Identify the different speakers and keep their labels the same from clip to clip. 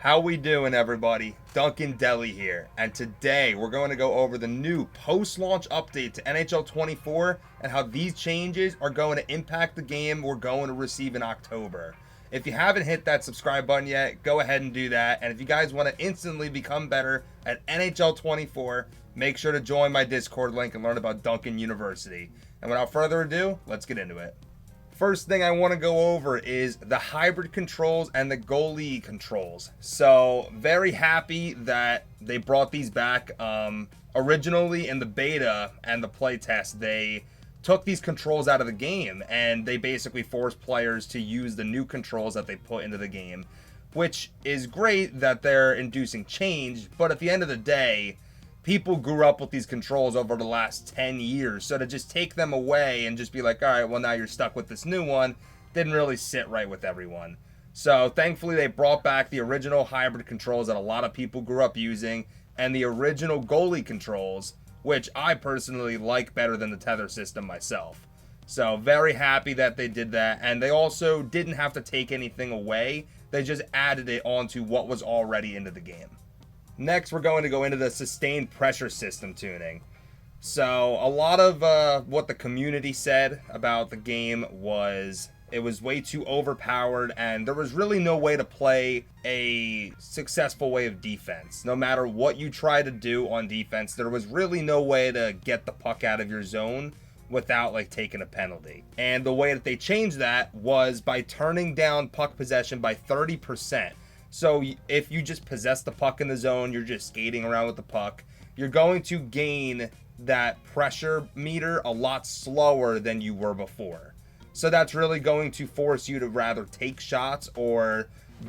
Speaker 1: How we doing, everybody? Duncan Deli here, and today we're going to go over the new post-launch update to NHL 24 and how these changes are going to impact the game we're going to receive in October. If you haven't hit that subscribe button yet, go ahead and do that. And if you guys want to instantly become better at NHL 24, make sure to join my Discord link and learn about Duncan University. And without further ado, let's get into it. First thing I want to go over is the hybrid controls and the goalie controls. So very happy that they brought these back. Originally in the beta and the playtest, they took these controls out of the game and they basically forced players to use the new controls that they put into the game, which is great that they're inducing change. But at the end of the day, people grew up with these controls over the last 10 years. So to just take them away and just be like, all right, well, now you're stuck with this new one, didn't really sit right with everyone. So thankfully, they brought back the original hybrid controls that a lot of people grew up using and the original goalie controls, which I personally like better than the tether system myself. So very happy that they did that. And they also didn't have to take anything away. They just added it onto what was already into the game. Next, we're going to go into the sustained pressure system tuning. So a lot of what the community said about the game was it was way too overpowered and there was really no way to play a successful way of defense. No matter what you try to do on defense, there was really no way to get the puck out of your zone without like taking a penalty. And the way that they changed that was by turning down puck possession by 30%. So if you just possess the puck in the zone, you're just skating around with the puck, you're going to gain that pressure meter a lot slower than you were before. So that's really going to force you to rather take shots or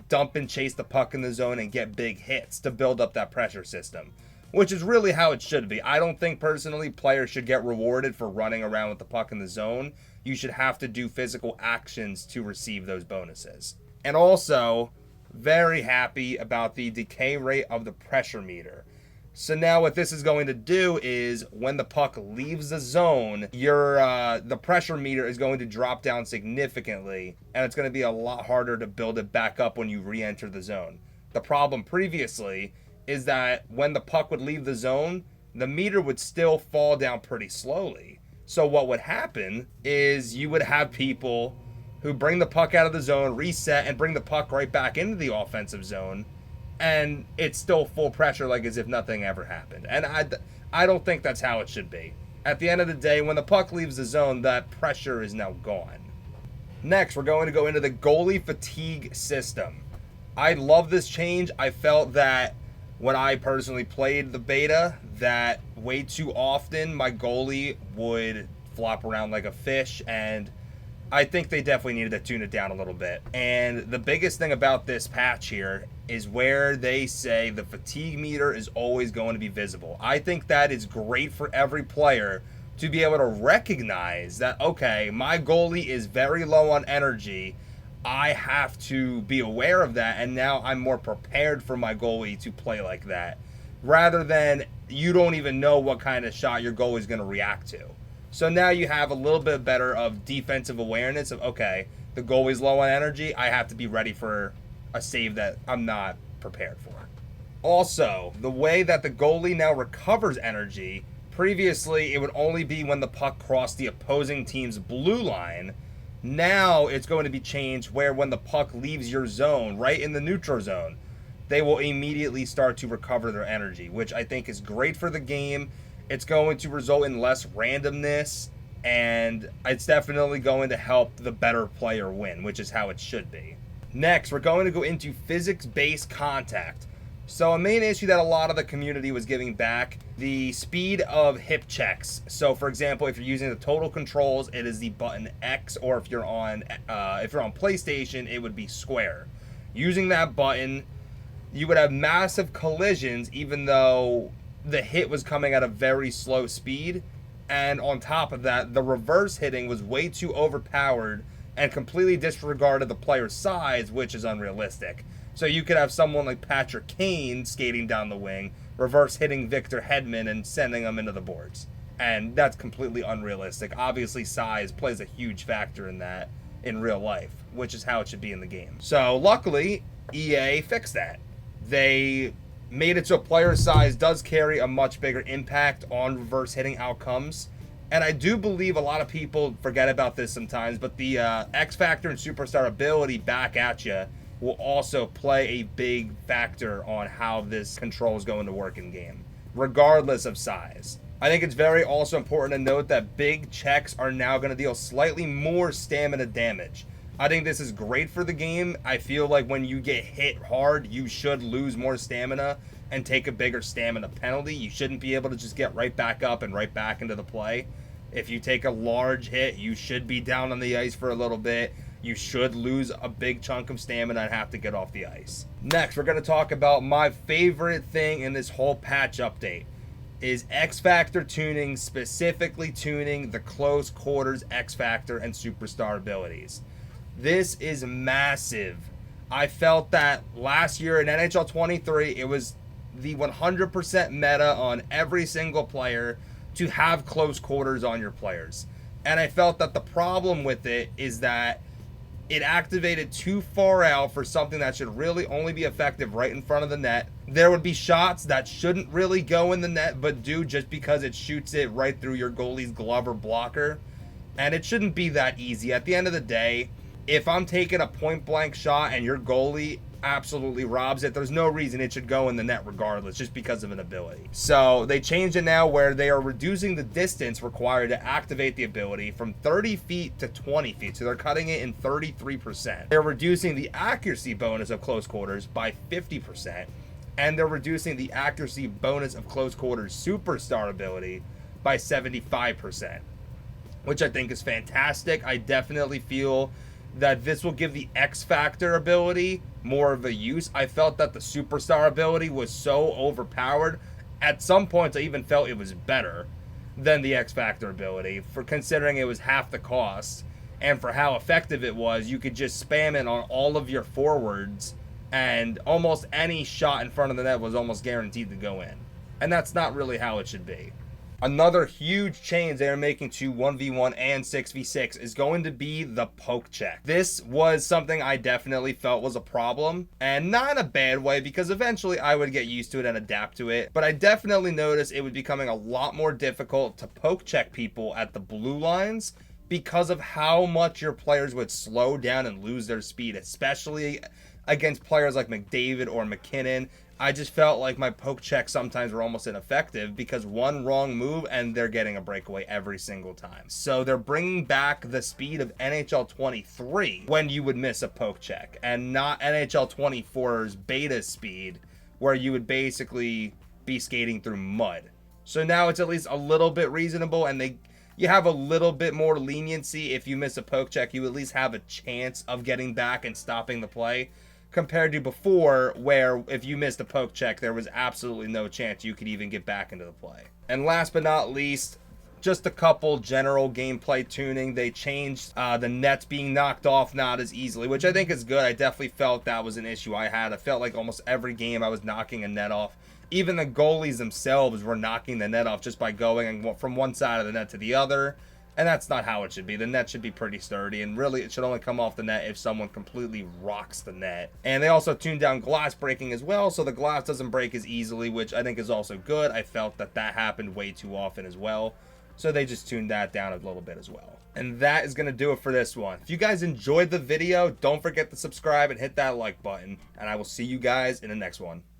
Speaker 1: dump and chase the puck in the zone and get big hits to build up that pressure system, which is really how it should be. I don't think personally players should get rewarded for running around with the puck in the zone. You should have to do physical actions to receive those bonuses. And also, very happy about the decay rate of the pressure meter. So now what this is going to do is when the puck leaves the zone, the pressure meter is going to drop down significantly, and it's going to be a lot harder to build it back up when you re-enter the zone. The problem previously is that when the puck would leave the zone, the meter would still fall down pretty slowly. So what would happen is you would have people who bring the puck out of the zone, reset, and bring the puck right back into the offensive zone, and it's still full pressure like as if nothing ever happened. And I don't think that's how it should be. At the end of the day, when the puck leaves the zone, that pressure is now gone. Next, we're going to go into the goalie fatigue system. I love this change. I felt that when I personally played the beta, that way too often my goalie would flop around like a fish, and I think they definitely needed to tune it down a little bit. And the biggest thing about this patch here is where they say the fatigue meter is always going to be visible. I think that is great for every player to be able to recognize that, okay, my goalie is very low on energy. I have to be aware of that, and now I'm more prepared for my goalie to play like that, rather than you don't even know what kind of shot your goalie is going to react to. So now you have a little bit better of defensive awareness of, okay, the goalie's low on energy. I have to be ready for a save that I'm not prepared for. Also, the way that the goalie now recovers energy, previously it would only be when the puck crossed the opposing team's blue line. Now it's going to be changed where when the puck leaves your zone, right in the neutral zone, they will immediately start to recover their energy, which I think is great for the game. It's going to result in less randomness, and it's definitely going to help the better player win, which is how it should be. Next, we're going to go into physics-based contact. So a main issue that a lot of the community was giving back, the speed of hip checks. So for example, if you're using the total controls, it is the button X, or if you're on PlayStation, it would be square. Using that button, you would have massive collisions even though the hit was coming at a very slow speed, and on top of that, the reverse hitting was way too overpowered and completely disregarded the player's size, which is unrealistic. So you could have someone like Patrick Kane skating down the wing, reverse hitting Victor Hedman and sending him into the boards. And that's completely unrealistic. Obviously, size plays a huge factor in that in real life, which is how it should be in the game. So luckily, EA fixed that. They made it so player size does carry a much bigger impact on reverse hitting outcomes. And I do believe a lot of people forget about this sometimes, but the X Factor and Superstar ability back at you will also play a big factor on how this control is going to work in game, regardless of size. I think it's very also important to note that big checks are now going to deal slightly more stamina damage. I think this is great for the game. I feel like when you get hit hard, you should lose more stamina and take a bigger stamina penalty. You shouldn't be able to just get right back up and right back into the play. If you take a large hit, you should be down on the ice for a little bit. You should lose a big chunk of stamina and have to get off the ice. Next, we're going to talk about my favorite thing in this whole patch update is X Factor tuning, specifically tuning the close quarters X Factor and Superstar abilities. This is massive. I felt that last year in NHL 23, it was the 100% meta on every single player to have close quarters on your players. And I felt that the problem with it is that it activated too far out for something that should really only be effective right in front of the net. There would be shots that shouldn't really go in the net, but do just because it shoots it right through your goalie's glove or blocker. And it shouldn't be that easy. At the end of the day, if I'm taking a point blank shot and your goalie absolutely robs it, there's no reason it should go in the net regardless, just because of an ability. So they changed it now where they are reducing the distance required to activate the ability from 30 feet to 20 feet. So they're cutting it in 33%. They're reducing the accuracy bonus of close quarters by 50%. And they're reducing the accuracy bonus of close quarters superstar ability by 75%, which I think is fantastic. I definitely feel that this will give the X Factor ability more of a use. I felt that the Superstar ability was so overpowered. At some points, I even felt it was better than the X Factor ability, for considering it was half the cost. And for how effective it was, you could just spam it on all of your forwards, and almost any shot in front of the net was almost guaranteed to go in. And that's not really how it should be. Another huge change they are making to 1v1 and 6v6 is going to be the poke check. This was something I definitely felt was a problem, and not in a bad way, because eventually I would get used to it and adapt to it. But I definitely noticed it was becoming a lot more difficult to poke check people at the blue lines because of how much your players would slow down and lose their speed, especially against players like McDavid or McKinnon. I just felt like my poke checks sometimes were almost ineffective because one wrong move and they're getting a breakaway every single time. So they're bringing back the speed of NHL 23 when you would miss a poke check, and not NHL 24's beta speed where you would basically be skating through mud. So now it's at least a little bit reasonable, and you have a little bit more leniency. If you miss a poke check, you at least have a chance of getting back and stopping the play, compared to before, where if you missed a poke check, there was absolutely no chance you could even get back into the play. And last but not least, just a couple general gameplay tuning. They changed the nets being knocked off not as easily, which I think is good. I definitely felt that was an issue I had. I felt like almost every game I was knocking a net off. Even the goalies themselves were knocking the net off just by going from one side of the net to the other. And that's not how it should be. The net should be pretty sturdy, and really it should only come off the net if someone completely rocks the net. And they also tuned down glass breaking as well, so the glass doesn't break as easily, which I think is also good. I felt that happened way too often as well, so they just tuned that down a little bit as well. And that is going to do it for this one. If you guys enjoyed the video, don't forget to subscribe and hit that like button, and I will see you guys in the next one.